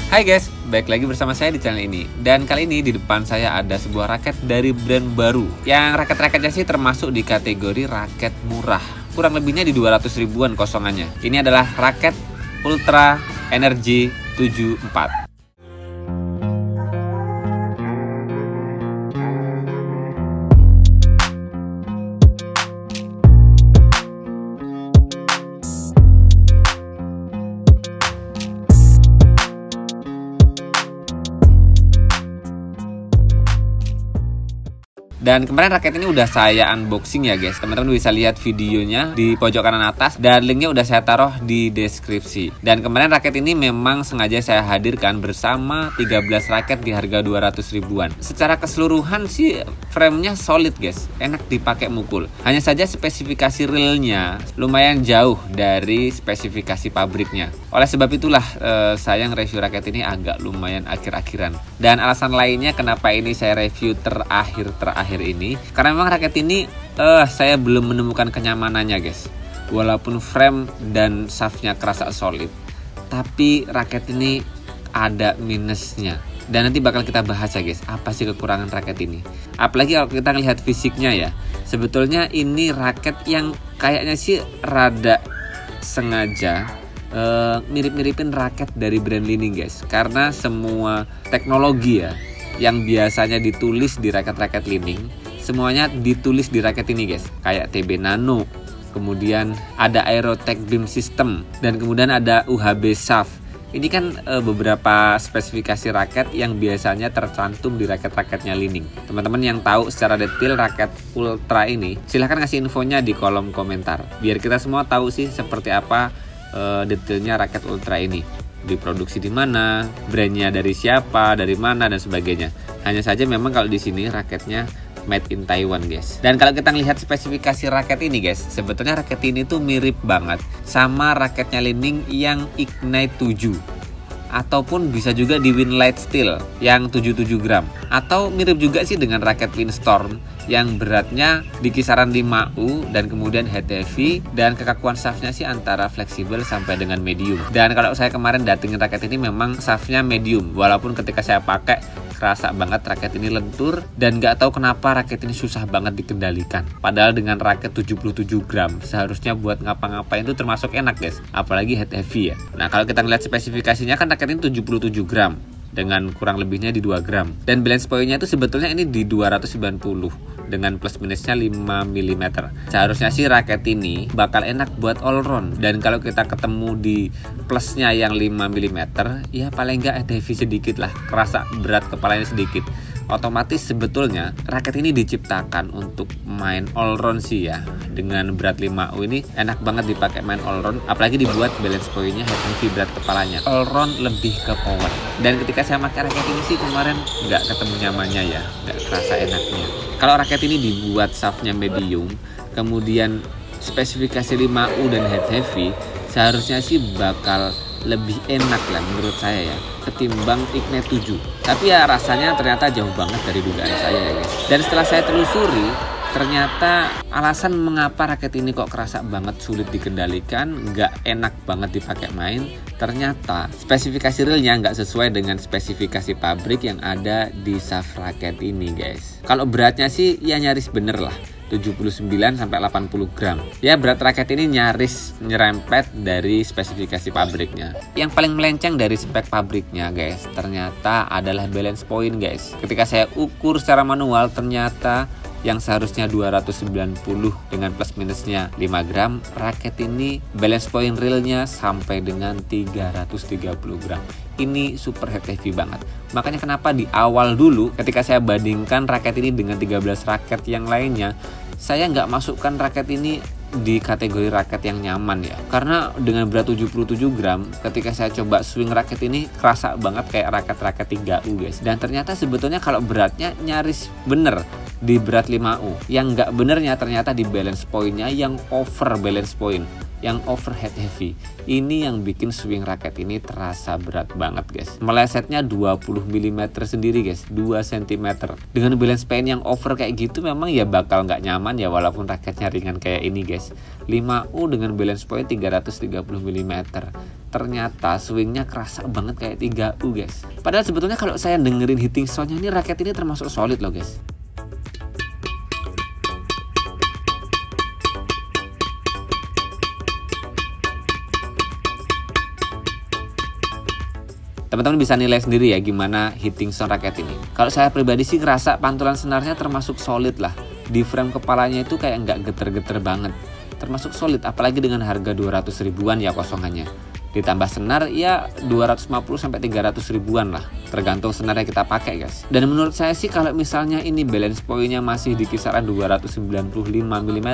Hai guys, balik lagi bersama saya di channel ini. Dan kali ini di depan saya ada sebuah raket dari brand baru. Yang raket-raketnya sih termasuk di kategori raket murah. Kurang lebihnya di 200 ribuan kosongannya. Ini adalah raket Ultra Energy 74. Dan kemarin raket ini udah saya unboxing ya guys. Teman-teman bisa lihat videonya di pojok kanan atas dan linknya udah saya taruh di deskripsi. Dan kemarin raket ini memang sengaja saya hadirkan bersama 13 raket di harga 200 ribuan. Secara keseluruhan sih framenya solid guys, enak dipakai mukul. Hanya saja spesifikasi realnya lumayan jauh dari spesifikasi pabriknya. Oleh sebab itulah saya nge-review raket ini agak lumayan akhir-akhiran. Dan alasan lainnya kenapa ini saya review terakhir ini karena memang raket ini saya belum menemukan kenyamanannya guys. Walaupun frame dan shaftnya kerasa solid, tapi raket ini ada minusnya. Dan nanti bakal kita bahas ya guys, apa sih kekurangan raket ini. Apalagi kalau kita ngelihat fisiknya ya, sebetulnya ini raket yang kayaknya sih rada sengaja mirip-miripin raket dari brand Li-Ning guys. Karena semua teknologi ya yang biasanya ditulis di raket-raket Li-Ning, semuanya ditulis di raket ini guys. Kayak TB Nano, kemudian ada Aerotech Beam System, dan kemudian ada UHB Shaft. Ini kan beberapa spesifikasi raket yang biasanya tercantum di raket-raketnya Li-Ning. Teman-teman yang tahu secara detail raket Ultra ini, silahkan ngasih infonya di kolom komentar. Biar kita semua tahu sih seperti apa detailnya raket Ultra ini. Diproduksi di mana, brandnya dari siapa, dari mana, dan sebagainya. Hanya saja memang kalau di sini raketnya made in Taiwan guys. Dan kalau kita lihat spesifikasi raket ini guys, sebetulnya raket ini tuh mirip banget sama raketnya Li-Ning yang Ignite 7, ataupun bisa juga di Winlight Steel yang 77 gram, atau mirip juga sih dengan raket Windstorm yang beratnya di kisaran 5U dan kemudian head heavy, dan kekakuan shaftnya sih antara fleksibel sampai dengan medium. Dan kalau saya kemarin datingin raket ini memang shaftnya medium, walaupun ketika saya pakai kerasa banget raket ini lentur, dan nggak tahu kenapa raket ini susah banget dikendalikan. Padahal dengan raket 77 gram seharusnya buat ngapa-ngapain itu termasuk enak guys, apalagi head heavy ya. Nah kalau kita ngeliat spesifikasinya kan raket ini 77 gram dengan kurang lebihnya di 2 gram, dan balance point-nya itu sebetulnya ini di 290 dengan plus minusnya 5 mm. Seharusnya sih raket ini bakal enak buat all round, dan kalau kita ketemu di plusnya yang 5 mm ya paling enggak ada heavy sedikit lah, kerasa berat kepalanya sedikit. Otomatis sebetulnya raket ini diciptakan untuk main all round sih ya. Dengan berat 5U ini enak banget dipakai main all round, apalagi dibuat balance point-nya heavy berat kepalanya. All round lebih ke power. Dan ketika saya pakai raket ini sih kemarin nggak ketemu nyamannya ya, nggak kerasa enaknya. Kalau raket ini dibuat shaftnya medium, kemudian spesifikasi 5U dan head heavy, seharusnya sih bakal lebih enak lah menurut saya ya, ketimbang Ignite 7. Tapi ya rasanya ternyata jauh banget dari dugaan saya ya guys. Dan setelah saya telusuri, ternyata alasan mengapa raket ini kok kerasa banget sulit dikendalikan, nggak enak banget dipakai main, ternyata spesifikasi realnya nggak sesuai dengan spesifikasi pabrik yang ada di shaft raket ini guys. Kalau beratnya sih ya nyaris bener lah, 79 sampai 80 gram. Ya berat raket ini nyaris nyerempet dari spesifikasi pabriknya. Yang paling melenceng dari spek pabriknya guys, ternyata adalah balance point guys. Ketika saya ukur secara manual, ternyata yang seharusnya 290 dengan plus minusnya 5 gram, raket ini balance point realnya sampai dengan 330 gram. Ini super heavy banget. Makanya kenapa di awal dulu ketika saya bandingkan raket ini dengan 13 raket yang lainnya, saya nggak masukkan raket ini di kategori raket yang nyaman ya. Karena dengan berat 77 gram, ketika saya coba swing raket ini kerasa banget kayak raket-raket 3U guys. Dan ternyata sebetulnya kalau beratnya nyaris bener di berat 5U. Yang nggak benernya ternyata di balance point-nya yang over balance point. yang overhead heavy. Ini yang bikin swing raket ini terasa berat banget guys. Melesetnya 20 mm sendiri guys, 2 cm. Dengan balance point yang over kayak gitu memang ya bakal nggak nyaman ya, walaupun raketnya ringan kayak ini guys. 5U dengan balance point 330 mm. Ternyata swingnya kerasa banget kayak 3U guys. Padahal sebetulnya kalau saya dengerin hitting soundnya ini, raket ini termasuk solid loh guys. Teman-teman bisa nilai sendiri ya gimana hitting sound raket ini. Kalau saya pribadi sih ngerasa pantulan senarnya termasuk solid lah. Di frame kepalanya itu kayak nggak geter-geter banget. Termasuk solid, apalagi dengan harga 200 ribuan ya kosongannya. Ditambah senar ya 250 sampai 300 ribuan lah, tergantung senar yang kita pakai guys. Dan menurut saya sih kalau misalnya ini balance point-nya masih di kisaran 295 mm,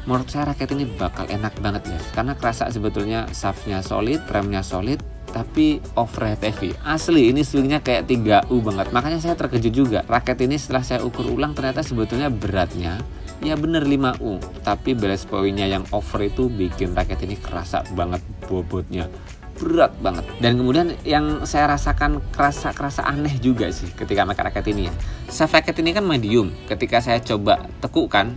menurut saya raket ini bakal enak banget guys. Karena kerasa sebetulnya shaftnya solid, remnya solid, tapi overhead heavy. Asli ini swingnya kayak 3U banget. Makanya saya terkejut juga. Raket ini setelah saya ukur ulang ternyata sebetulnya beratnya ya bener 5U, tapi balance point-nya yang over itu bikin raket ini kerasa banget bobotnya. Berat banget. Dan kemudian yang saya rasakan kerasa aneh juga sih ketika pakai raket ini ya. Shaft raket ini kan medium. Ketika saya coba tekukkan,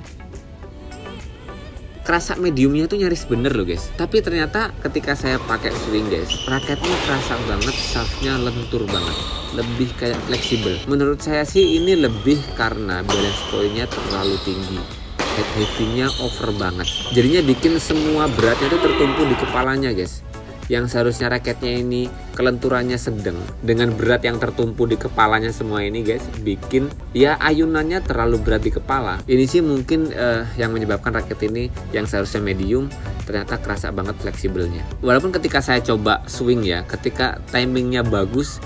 kerasa mediumnya tuh nyaris bener loh guys. Tapi ternyata ketika saya pakai swing guys, raketnya kerasa banget shaftnya lentur banget, lebih kayak fleksibel. Menurut saya sih ini lebih karena balance point-nya terlalu tinggi, head heavy-nya over banget, jadinya bikin semua beratnya itu tertumpuk di kepalanya guys. Yang seharusnya raketnya ini kelenturannya sedang, dengan berat yang tertumpu di kepalanya semua ini guys, bikin ya ayunannya terlalu berat di kepala. Ini sih mungkin yang menyebabkan raket ini yang seharusnya medium ternyata kerasa banget fleksibelnya. Walaupun ketika saya coba swing ya, ketika timingnya bagus,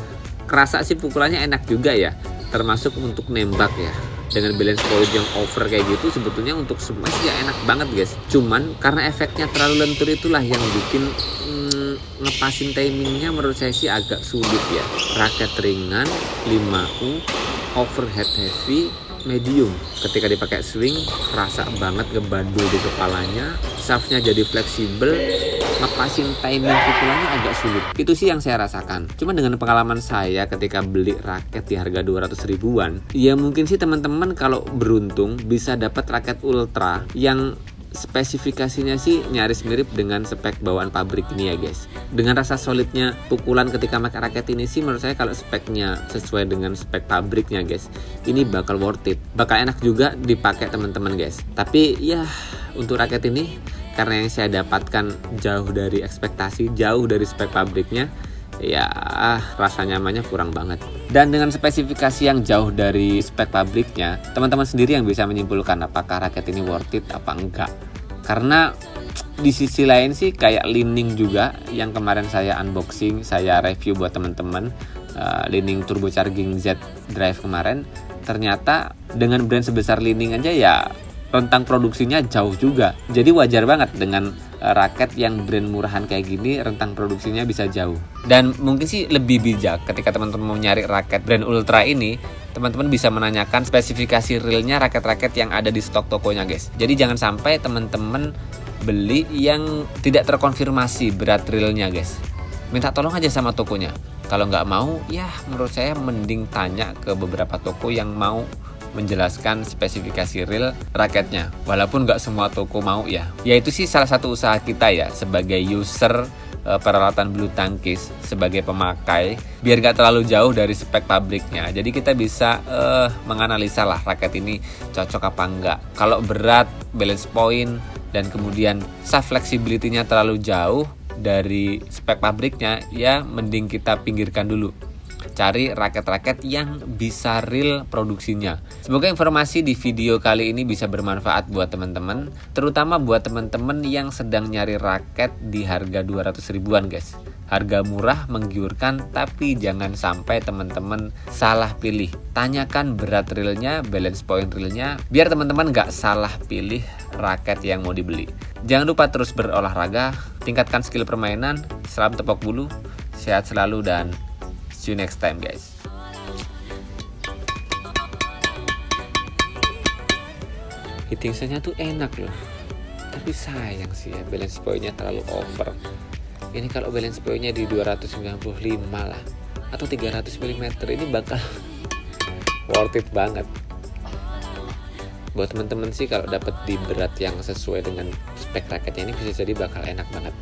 kerasa sih pukulannya enak juga ya, termasuk untuk nembak ya. Dengan balance point yang over kayak gitu sebetulnya untuk smash ya enak banget guys. Cuman karena efeknya terlalu lentur itulah yang bikin ngepasin timingnya menurut saya sih agak sulit ya. Raket ringan 5U, overhead heavy, medium. Ketika dipakai swing kerasa banget ngebandul di kepalanya, shaftnya jadi fleksibel, ngepasin timing pukulannya agak sulit. Itu sih yang saya rasakan. Cuma dengan pengalaman saya ketika beli raket di harga 200 ribuan, ya mungkin sih teman-teman kalau beruntung bisa dapat raket ultra yang spesifikasinya sih nyaris mirip dengan spek bawaan pabrik ini ya guys. Dengan rasa solidnya pukulan ketika pakai raket ini sih menurut saya kalau speknya sesuai dengan spek pabriknya guys, ini bakal worth it, bakal enak juga dipakai teman-teman guys. Tapi ya untuk raket ini karena yang saya dapatkan jauh dari ekspektasi, jauh dari spek pabriknya, ya rasa nyamannya kurang banget. Dan dengan spesifikasi yang jauh dari spek pabriknya, teman-teman sendiri yang bisa menyimpulkan apakah raket ini worth it apa enggak. Karena di sisi lain sih kayak Li-Ning juga yang kemarin saya unboxing, saya review buat teman-teman, Li-Ning turbocharging Z drive kemarin, ternyata dengan brand sebesar Li-Ning aja ya rentang produksinya jauh juga. Jadi wajar banget dengan raket yang brand murahan kayak gini rentang produksinya bisa jauh. Dan mungkin sih lebih bijak ketika teman-teman mau nyari raket brand ultra ini, teman-teman bisa menanyakan spesifikasi realnya raket-raket yang ada di stok tokonya guys. Jadi jangan sampai teman-teman beli yang tidak terkonfirmasi berat realnya guys. Minta tolong aja sama tokonya. Kalau nggak mau ya menurut saya mending tanya ke beberapa toko yang mau menjelaskan spesifikasi real raketnya, walaupun nggak semua toko mau ya. Ya itu sih salah satu usaha kita ya sebagai user peralatan bulu tangkis, sebagai pemakai, biar nggak terlalu jauh dari spek pabriknya. Jadi kita bisa menganalisa lah raket ini cocok apa enggak. Kalau berat, balance point, dan kemudian shaft flexibility-nya terlalu jauh dari spek pabriknya, ya mending kita pinggirkan dulu. Cari raket-raket yang bisa real produksinya. Semoga informasi di video kali ini bisa bermanfaat buat teman-teman, terutama buat teman-teman yang sedang nyari raket di harga 200 ribuan guys. Harga murah menggiurkan, tapi jangan sampai teman-teman salah pilih. Tanyakan berat realnya, balance point realnya, biar teman-teman nggak salah pilih raket yang mau dibeli. Jangan lupa terus berolahraga, tingkatkan skill permainan. Salam tepok bulu, sehat selalu dan see you next time guys. Hitting sound-nya tuh enak loh. Tapi sayang sih ya, balance point-nya terlalu over. Ini kalau balance point-nya di 295 lah atau 300 mm, ini bakal worth it banget. Buat temen-temen sih kalau dapat di berat yang sesuai dengan spek raketnya ini bisa jadi bakal enak banget.